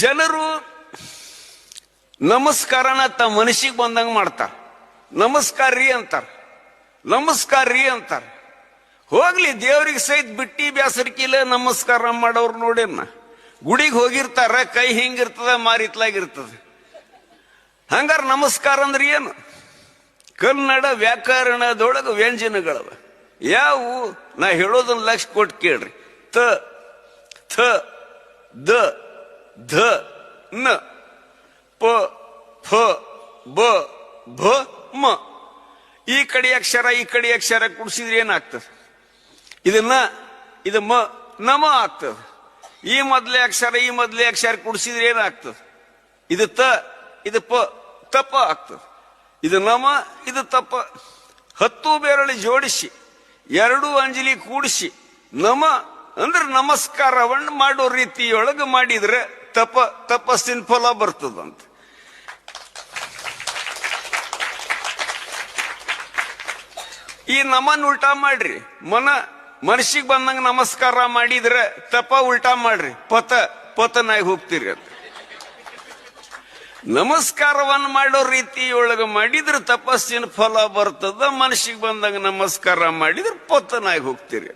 ಜನರು ನಮಸ್ಕಾರನ ತಮ್ಮ ಮನಸ್ಸಿಗೆ ಬಂದಂಗ ಮಾಡ್ತಾರ. ನಮಸ್ಕಾರ ರೀ ಅಂತಾರ, ನಮಸ್ಕಾರ ರೀ ಅಂತಾರ. ಹೋಗ್ಲಿ, ದೇವ್ರಿಗೆ ಸಹಿತ ಬಿಟ್ಟಿ ಬ್ಯಾಸರ್ಕಿಲ್ಲ ನಮಸ್ಕಾರ ಮಾಡೋರು ನೋಡೇನ. ಗುಡಿಗೆ ಹೋಗಿರ್ತಾರ, ಕೈ ಹಿಂಗಿರ್ತದ, ಮಾರಿತ್ಲಾಗಿರ್ತದ. ಹಂಗಾರ ನಮಸ್ಕಾರ ಅಂದ್ರೆ ಏನು? ಕನ್ನಡ ವ್ಯಾಕರಣದೊಳಗ ವ್ಯಂಜನಗಳವ. ಯಾವು? ನಾ ಹೇಳೋದನ್ನ ಲಕ್ಷ ಕೊಟ್ಟು ಕೇಳ್ರಿ. ತ, ಥ, ದ, ಧ, ನ, ಪ, ಫ, ಬ, ಭ, ಮ. ಈ ಕಡೆ ಅಕ್ಷರ ಈ ಕಡೆ ಅಕ್ಷರ ಕುಡಿಸಿದ್ರೆ ಏನಾಗ್ತದೆ? ಇದು ಮ, ನಮ ಆಗ್ತದೆ. ಈ ಮೊದಲೇ ಅಕ್ಷರ ಈ ಮೊದಲೇ ಅಕ್ಷರ ಕುಡಿಸಿದ್ರೆ ಏನಾಗ್ತದೆ? ಇದು ತ, ಇದು ಪ, ತಪ ಆಗ್ತದೆ. ಇದು ನಮ, ಇದು ತಪ. 10 ಬೆರಳು ಜೋಡಿಸಿ 2 ಅಂಜಲಿ ಕೂಡಿಸಿ ನಮ ಅಂದ್ರೆ ನಮಸ್ಕಾರವನ್ನು ಮಾಡೋ ರೀತಿಯೊಳಗೆ ಮಾಡಿದ್ರೆ ತಪಸ್ಸಿನ ಫಲ ಬರ್ತದಂತ. ಈ ನಮನ್ ಉಲ್ಟಾ ಮಾಡ್ರಿ. ಮನಸ್ಸಿಗೆ ಬಂದಂಗ ನಮಸ್ಕಾರ ಮಾಡಿದ್ರೆ ತಪ ಉಲ್ಟಾ ಮಾಡ್ರಿ, ಪತನಾಗಿ ಹೋಗ್ತೀರಿ ಅಂತ. ನಮಸ್ಕಾರವನ್ನು ಮಾಡೋ ರೀತಿಯೊಳಗೆ ಮಾಡಿದ್ರೆ ತಪಸ್ಸಿನ ಫಲ ಬರ್ತದ. ಮನಸ್ಸಿಗೆ ಬಂದಂಗ ನಮಸ್ಕಾರ ಮಾಡಿದ್ರೆ ಪತನಾಗಿ ಹೋಗ್ತೀರಿ.